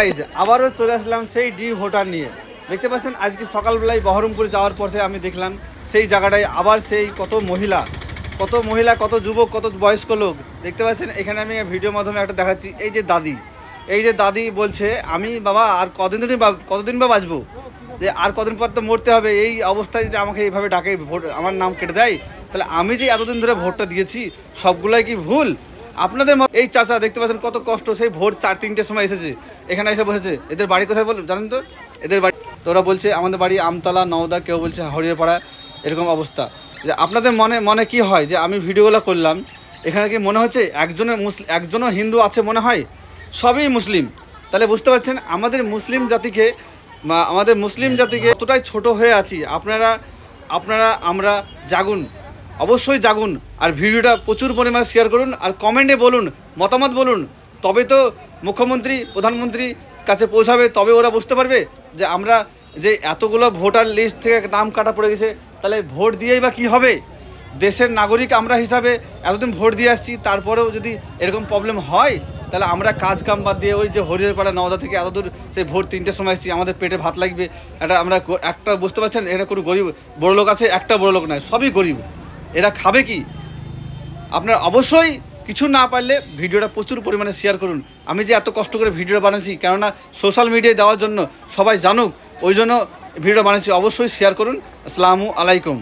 Guys আবারও চলে আসলাম সেই ডি ভোটার নিয়ে। দেখতে পাচ্ছেন আজকে সকালবেলায় বহরমপুর যাওয়ার পথে আমি দেখলাম সেই জায়গাটায় আবার সেই কত মহিলা কত যুবক কত বয়স্ক লোক দেখতে পাচ্ছেন। এখানে আমি ভিডিওর মাধ্যমে একটা দেখাচ্ছি। এই যে দাদি বলছে আমি বাবা আর কতদিন বা বাঁচবো, যে আর কদিন পর তো মরতে হবে। এই অবস্থায় যদি আমাকে এইভাবে ডাকে, ভোট আমার নাম কেটে দেয়, তাহলে আমি যে এতদিন ধরে ভোটটা দিয়েছি সবগুলাই কি ভুল? আপনাদের এই চাচা দেখতে পাচ্ছেন কত কষ্ট, সেই ভোর 4-3টের সময় এসেছে, এখানে এসে বসেছে। এদের বাড়ি কোথায় বল জানেন তো? এদের বাড়ি তো ওরা বলছে আমাদের বাড়ি আমতলা, নওদা, কেউ বলছে হরিয়ারপাড়া, এরকম অবস্থা। যে আপনাদের মনে কি হয় যে আমি ভিডিওগুলো করলাম, এখানে কি মনে হচ্ছে একজনও হিন্দু আছে মনে হয়? সবই মুসলিম। তাহলে বুঝতে পারছেন আমাদের মুসলিম জাতিকে কতটাই ছোট হয়ে আছি। আপনারা আমরা জাগুন, অবশ্যই জাগুন, আর ভিডিওটা প্রচুর পরিমাণে শেয়ার করুন, আর কমেন্টে বলুন, মতামত বলুন। তবে তো মুখ্যমন্ত্রী প্রধানমন্ত্রী কাছে পৌঁছাবে, তবে ওরা বুঝতে পারবে যে আমরা যে এতগুলো ভোটার লিস্ট থেকে নাম কাটা পড়ে গেছে, তাহলে ভোট দিয়েই বা কী হবে? দেশের নাগরিক আমরা হিসাবে এতদিন ভোট দিয়ে আসছি, তারপরেও যদি এরকম প্রবলেম হয়, তাহলে আমরা কাজ কাম বাদ দিয়ে ওই যে হরিয়ারপাড়া নওদা থেকে এতদূর সেই ভোর 3টের সময় এসেছি, আমাদের পেটে ভাত লাগবে। একটা বুঝতে পারছেন, এখানে কোনো গরিব বড় লোক আছে? একটা বড় লোক নয়, সবই গরিব। এরা খাবে কি? আপনার অবশ্যই কিছু না পারলে ভিডিওটা প্রচুর পরিমাণে শেয়ার করুন। আমি যে এত কষ্ট করে ভিডিওটা বানাচ্ছি, কেননা সোশ্যাল মিডিয়ায় দেওয়ার জন্য, সবাই জানুক, ওই জন্য ভিডিওটা বানাচ্ছি। অবশ্যই শেয়ার করুন। আসসালামু আলাইকুম।